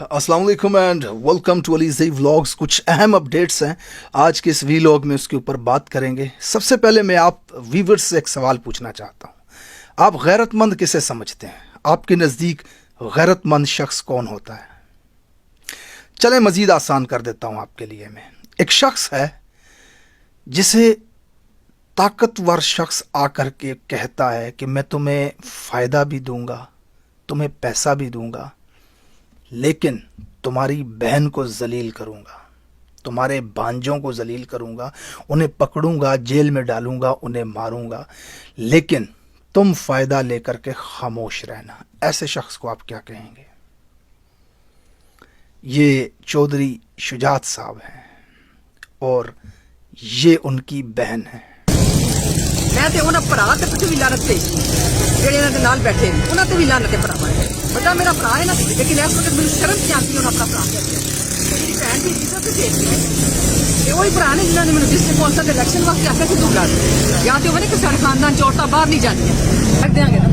अस्सलाम वालेकुम and welcome to Alizai vlogs. कुछ अहम अपडेट्स हैं आज के इस वीलॉग में, उसके ऊपर बात करेंगे। सबसे पहले मैं आप व्यूअर्स से एक सवाल पूछना चाहता हूं, आप गैरतमंद किसे समझते हैं? आपके नज़दीक गैरतमंद शख्स कौन होता है? चलें मज़ीद आसान कर देता हूं आपके लिए। मैं एक शख्स है जिसे ताकतवर शख्स आकर के कहता है कि मैं तुम्हें फ़ायदा भी दूंगा, तुम्हें पैसा भी दूंगा, लेकिन तुम्हारी बहन को जलील करूंगा, तुम्हारे भांजों को जलील करूंगा, उन्हें पकड़ूंगा, जेल में डालूंगा, उन्हें मारूंगा, लेकिन तुम फ़ायदा लेकर के खामोश रहना। ऐसे शख्स को आप क्या कहेंगे? ये चौधरी शुजात साहब हैं और ये उनकी बहन है। मैं ते उन्हां भरा ते पिछे भी लानत पे जेड़े इन्हां दे नाल बैठे ने उन्हां ते भी लानत भरा मारे। बड़ा मेरा भरा है ना, लेकिन इस वक्त मेरी शर्म नहीं आती उन्हां अपना भरा कहते मेरी भैन की इज्जत देती है। ये वही भरा ने जिन्होंने मैंने डिस्ट्रिक्ट कौंसल के इलेक्शन वक्त आख्या कि दूर ला दे, या तो मैंने कि सारे खानदान च औरतां बाहर नहीं जांदियां। मुबारक देंगे ना,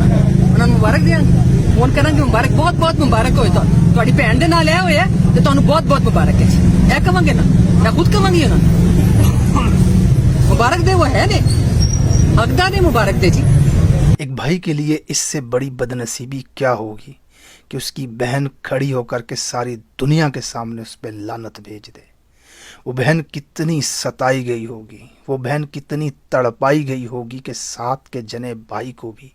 उन्हां नूं मुबारक देंगे, फोन करांगे मुबारक, बहुत बहुत मुबारक होए तुहाडी भैन दे नाल आए होए ते तुहानूं बहुत बहुत मुबारक है। ऐ कवांगे ना, मैं खुद कवांगी ना मुबारक दे, वो है ने हकदार ने मुबारक दे जी। एक भाई के लिए इससे बड़ी बदनसीबी क्या होगी कि उसकी बहन खड़ी होकर के सारी दुनिया के सामने उस पर लानत भेज दे। वो बहन कितनी सताई गई होगी, वो बहन कितनी तड़पाई गई होगी कि साथ के जने भाई को भी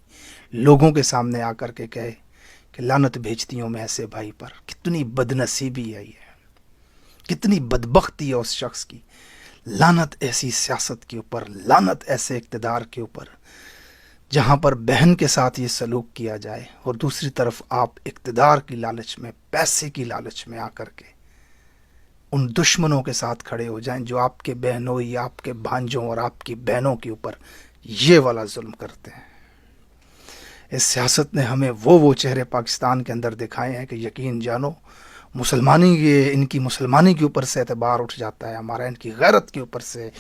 लोगों के सामने आकर के कहे कि लानत भेजती हूँ मैं ऐसे भाई पर। कितनी बदनसीबी है ये, कितनी बदबख्ती है उस शख्स की। लानत ऐसी सियासत के ऊपर, लानत ऐसे इक़्तिदार के ऊपर जहाँ पर बहन के साथ ये सलूक किया जाए, और दूसरी तरफ आप इक़्तिदार की लालच में, पैसे की लालच में आकर के उन दुश्मनों के साथ खड़े हो जाएं जो आपके बहनों या आपके भांजों और आपकी बहनों के ऊपर ये वाला जुल्म करते हैं। इस सियासत ने हमें वो चेहरे पाकिस्तान के अंदर दिखाए हैं कि यकीन जानो मुसलमानी के, इनकी मुसलमानी के ऊपर से एतबार उठ जाता है हमारा, इनकी गैरत के ऊपर से।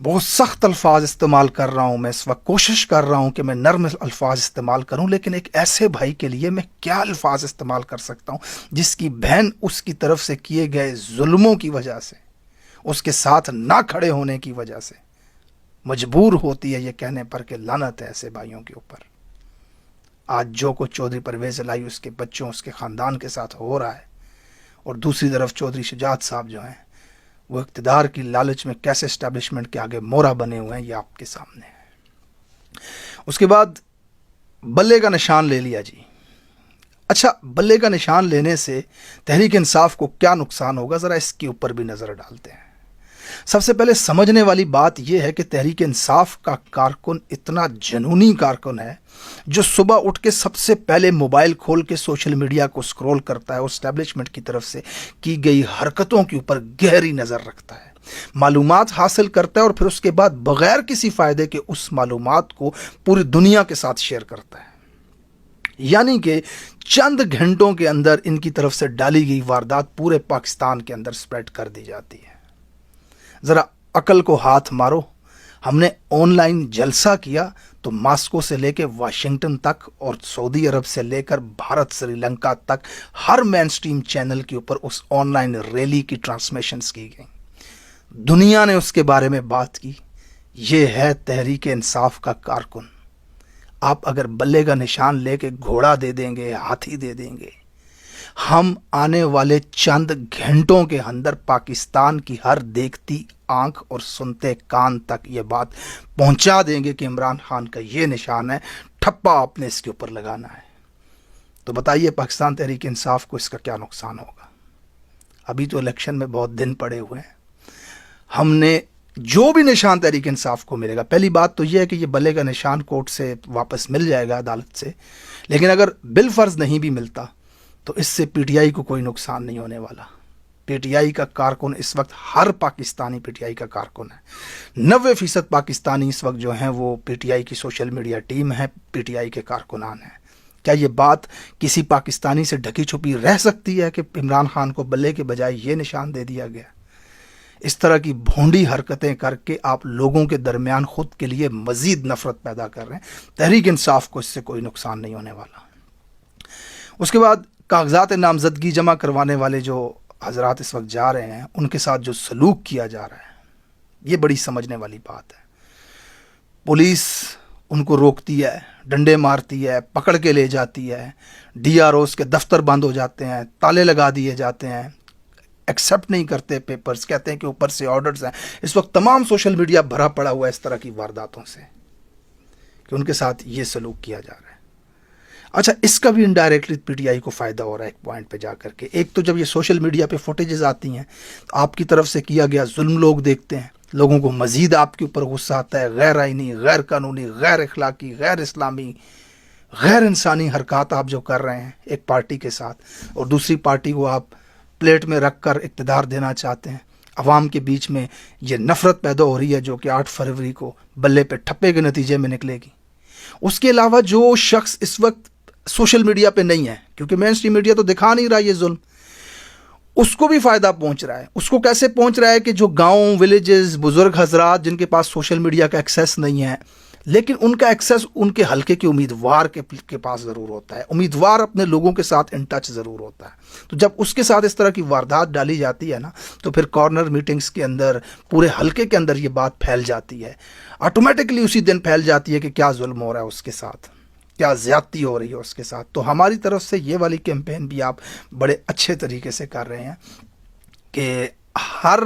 बहुत सख्त अल्फाज इस्तेमाल कर रहा हूँ मैं इस वक्त, कोशिश कर रहा हूँ कि मैं नर्म अल्फाज इस्तेमाल करूँ, लेकिन एक ऐसे भाई के लिए मैं क्या अल्फाज इस्तेमाल कर सकता हूँ जिसकी बहन उसकी तरफ से किए गए जुल्मों की वजह से, उसके साथ ना खड़े होने की वजह से मजबूर होती है ये कहने पर कि लानत है ऐसे भाइयों के ऊपर। आज जो को चौधरी परवेज़ इलाही उसके बच्चों, उसके ख़ानदान के साथ हो रहा है, और दूसरी तरफ चौधरी शुजात साहब जो हैं वो इक़्तिदार की लालच में कैसे इस्टेब्लिशमेंट के आगे मोहरा बने हुए हैं, ये आपके सामने है। उसके बाद बल्ले का निशान ले लिया जी। अच्छा, बल्ले का निशान लेने से तहरीक इंसाफ को क्या नुकसान होगा, ज़रा इसके ऊपर भी नज़र डालते हैं। सबसे पहले समझने वाली बात यह है कि तहरीक इंसाफ का कारकुन इतना जनूनी कारकुन है जो सुबह उठ के सबसे पहले मोबाइल खोल के सोशल मीडिया को स्क्रॉल करता है और एस्टेब्लिशमेंट की तरफ से की गई हरकतों के ऊपर गहरी नज़र रखता है, मालूमात हासिल करता है और फिर उसके बाद बग़ैर किसी फ़ायदे के उस मालूमात को पूरी दुनिया के साथ शेयर करता है। यानी कि चंद घंटों के अंदर इनकी तरफ से डाली गई वारदात पूरे पाकिस्तान के अंदर स्प्रेड कर दी जाती है। ज़रा अकल को हाथ मारो, हमने ऑनलाइन जलसा किया तो मास्को से लेकर वाशिंगटन तक और सऊदी अरब से लेकर भारत, श्रीलंका तक हर मेन स्ट्रीम चैनल के ऊपर उस ऑनलाइन रैली की ट्रांसमिशंस की गई, दुनिया ने उसके बारे में बात की। ये है तहरीक इंसाफ का कारकुन। आप अगर बल्ले का निशान लेके घोड़ा दे देंगे, हाथी दे देंगे, हम आने वाले चंद घंटों के अंदर पाकिस्तान की हर देखती आंख और सुनते कान तक ये बात पहुंचा देंगे कि इमरान खान का ये निशान है, ठप्पा आपने इसके ऊपर लगाना है। तो बताइए पाकिस्तान तहरीक इंसाफ को इसका क्या नुकसान होगा? अभी तो इलेक्शन में बहुत दिन पड़े हुए हैं। हमने जो भी निशान तहरीक इंसाफ को मिलेगा, पहली बात तो यह है कि ये बल्ले का निशान कोर्ट से वापस मिल जाएगा, अदालत से, लेकिन अगर बिल फर्ज नहीं भी मिलता तो इससे पीटीआई को कोई नुकसान नहीं होने वाला। पीटीआई का कारकुन इस वक्त, हर पाकिस्तानी पीटीआई का कारकुन है। 90% पाकिस्तानी इस वक्त जो हैं वो पीटीआई की सोशल मीडिया टीम है, पीटीआई के कारकुनान हैं। क्या ये बात किसी पाकिस्तानी से ढकी छुपी रह सकती है कि इमरान खान को बल्ले के बजाय ये निशान दे दिया गया? इस तरह की भोंडी हरकतें करके आप लोगों के दरमियान खुद के लिए मज़ीद नफ़रत पैदा कर रहे हैं। तहरीक इंसाफ को इससे कोई नुकसान नहीं होने वाला। उसके बाद کاغذات نامزدگی جمع کروانے والے جو حضرات اس وقت جا رہے ہیں ان کے ساتھ جو سلوک کیا جا رہا ہے یہ بڑی سمجھنے والی بات ہے. پولیس ان کو روکتی ہے, ڈنڈے مارتی ہے, پکڑ کے لے جاتی ہے, ڈی آر اوز کے دفتر بند ہو جاتے ہیں, تالے لگا دیے جاتے ہیں, ایکسیپٹ نہیں کرتے پیپرز, کہتے ہیں کہ اوپر سے آرڈرز ہیں. اس وقت تمام سوشل میڈیا بھرا پڑا ہوا ہے اس طرح کی وارداتوں سے کہ ان کے ساتھ یہ سلوک کیا جا رہا ہے. اچھا, اس کا بھی انڈائریکٹلی پی ٹی آئی کو فائدہ ہو رہا ہے ایک پوائنٹ پہ جا کر کے. ایک تو جب یہ سوشل میڈیا پہ فوٹیجز آتی ہیں تو آپ کی طرف سے کیا گیا ظلم لوگ دیکھتے ہیں, لوگوں کو مزید آپ کے اوپر غصہ آتا ہے. غیر آئینی, غیر قانونی, غیر اخلاقی, غیر اسلامی, غیر انسانی حرکات آپ جو کر رہے ہیں ایک پارٹی کے ساتھ, اور دوسری پارٹی کو آپ پلیٹ میں رکھ کر اقتدار دینا چاہتے ہیں. عوام کے بیچ میں یہ نفرت پیدا ہو رہی ہے جو کہ 8 فروری کو بلے پہ ٹھپے کے نتیجے میں نکلے گی. اس کے علاوہ جو شخص اس وقت سوشل میڈیا پہ نہیں ہے, کیونکہ مین اسٹریم میڈیا تو دکھا نہیں رہا یہ ظلم, اس کو بھی فائدہ پہنچ رہا ہے. اس کو کیسے پہنچ رہا ہے کہ جو گاؤں, ولیجز, بزرگ حضرات جن کے پاس سوشل میڈیا کا ایکسیس نہیں ہے, لیکن ان کا ایکسیس ان کے حلقے کے امیدوار کے پاس ضرور ہوتا ہے. امیدوار اپنے لوگوں کے ساتھ ان ٹچ ضرور ہوتا ہے. تو جب اس کے ساتھ اس طرح کی واردات ڈالی جاتی ہے نا, تو پھر کارنر میٹنگز کے اندر پورے حلقے کے اندر یہ بات پھیل جاتی ہے. آٹومیٹکلی اسی دن پھیل جاتی ہے کہ کیا ظلم ہو رہا ہے اس کے ساتھ, کیا زیادتی ہو رہی ہے اس کے ساتھ. تو ہماری طرف سے یہ والی کیمپین بھی آپ بڑے اچھے طریقے سے کر رہے ہیں کہ ہر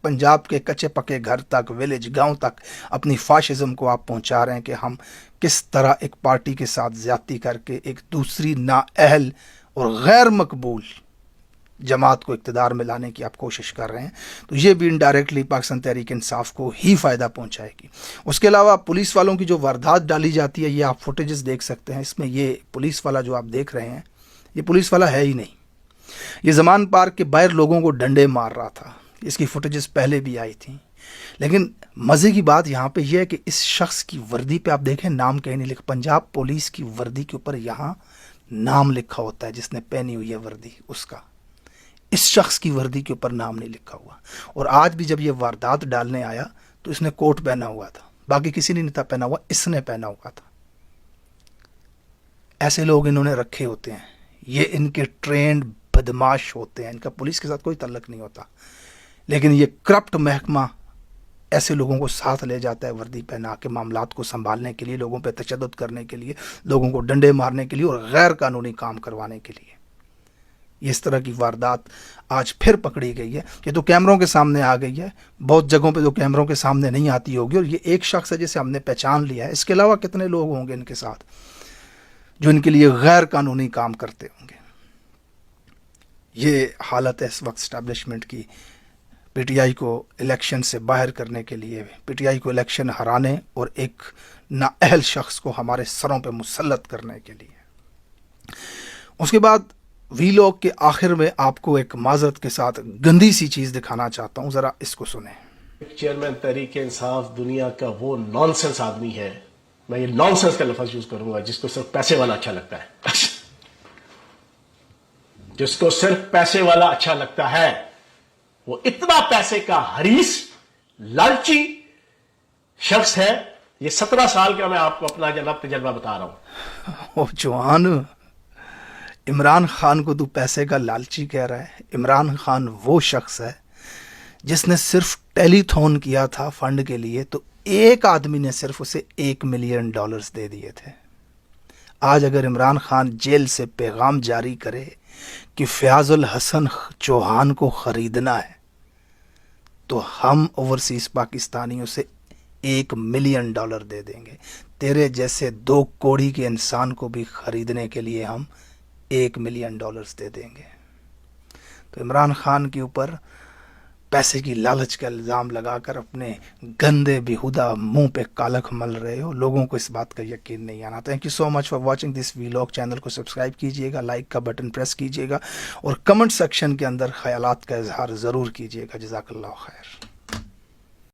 پنجاب کے کچے پکے گھر تک, ویلیج, گاؤں تک اپنی فاشزم کو آپ پہنچا رہے ہیں کہ ہم کس طرح ایک پارٹی کے ساتھ زیادتی کر کے ایک دوسری نااہل اور غیر مقبول جماعت کو اقتدار میں لانے کی آپ کوشش کر رہے ہیں. تو یہ بھی انڈائریکٹلی پاکستان تحریک انصاف کو ہی فائدہ پہنچائے گی. اس کے علاوہ پولیس والوں کی جو واردات ڈالی جاتی ہے یہ آپ فوٹیجز دیکھ سکتے ہیں. اس میں یہ پولیس والا جو آپ دیکھ رہے ہیں یہ پولیس والا ہے ہی نہیں. یہ زمان پارک کے باہر لوگوں کو ڈنڈے مار رہا تھا. اس کی فوٹیجز پہلے بھی آئی تھیں. لیکن مزے کی بات یہاں پہ یہ ہے کہ اس شخص کی وردی پہ آپ دیکھیں نام کہیں نہیں لکھا. پنجاب پولیس کی وردی کے اوپر یہاں نام لکھا ہوتا ہے جس نے پہنی ہوئی ہے وردی اس کا. اس شخص کی وردی کے اوپر نام نہیں لکھا ہوا. اور آج بھی جب یہ واردات ڈالنے آیا تو اس نے کوٹ پہنا ہوا تھا, باقی کسی نے نہیں تھا پہنا ہوا, اس نے پہنا ہوا تھا. ایسے لوگ انہوں نے رکھے ہوتے ہیں, یہ ان کے ٹرینڈ بدماش ہوتے ہیں, ان کا پولیس کے ساتھ کوئی تعلق نہیں ہوتا. لیکن یہ کرپٹ محکمہ ایسے لوگوں کو ساتھ لے جاتا ہے وردی پہنا کے معاملات کو سنبھالنے کے لیے, لوگوں پہ تشدد کرنے کے لیے, لوگوں کو ڈنڈے مارنے کے لیے اور غیر قانونی کام کروانے کے لیے. یہ اس طرح کی واردات آج پھر پکڑی گئی ہے. یہ تو کیمروں کے سامنے آ گئی ہے, بہت جگہوں پہ تو کیمروں کے سامنے نہیں آتی ہوگی, اور یہ ایک شخص ہے جسے ہم نے پہچان لیا ہے. اس کے علاوہ کتنے لوگ ہوں گے ان کے ساتھ جو ان کے لیے غیر قانونی کام کرتے ہوں گے. یہ حالت ہے اس وقت اسٹیبلشمنٹ کی پی ٹی آئی کو الیکشن سے باہر کرنے کے لیے, پی ٹی آئی کو الیکشن ہرانے اور ایک نااہل شخص کو ہمارے سروں پہ مسلط کرنے کے لیے. اس کے بعد وی لاگ کے آخر میں آپ کو ایک معذرت کے ساتھ گندی سی چیز دکھانا چاہتا ہوں, ذرا اس کو سنیں. چیئرمین تحریک انصاف دنیا کا وہ نان سینس آدمی ہے, میں یہ نان سینس کا لفظ یوز کروں گا, جس کو صرف پیسے والا اچھا لگتا ہے. جس کو صرف پیسے والا اچھا لگتا ہے, وہ اتنا پیسے کا حریص لالچی شخص ہے. یہ 17 سال کا میں آپ کو اپنا جناب تجربہ بتا رہا ہوں. او جوان, عمران خان کو تو پیسے کا لالچی کہہ رہا ہے. عمران خان وہ شخص ہے جس نے صرف ٹیلی تھون کیا تھا فنڈ کے لیے, تو ایک آدمی نے صرف اسے $1 ملین دے دیے تھے. آج اگر عمران خان جیل سے پیغام جاری کرے کہ فیاض الحسن چوہان کو خریدنا ہے, تو ہم اوورسیز پاکستانیوں سے $1 ملین دے دیں گے. تیرے جیسے 2 کوڑی کے انسان کو بھی خریدنے کے لیے ہم $1 ملین دے دیں گے. تو عمران خان کے اوپر پیسے کی لالچ کا الزام لگا کر اپنے گندے بیہودہ منہ پہ کالک مل رہے ہو. لوگوں کو اس بات کا یقین نہیں آنا. Thank you so much for watching this vlog. Channel کو سبسکرائب کیجیے گا, لائک کا بٹن پریس کیجیے گا, اور کمنٹ سیکشن کے اندر خیالات کا اظہار ضرور کیجیے گا. جزاک اللہ خیر.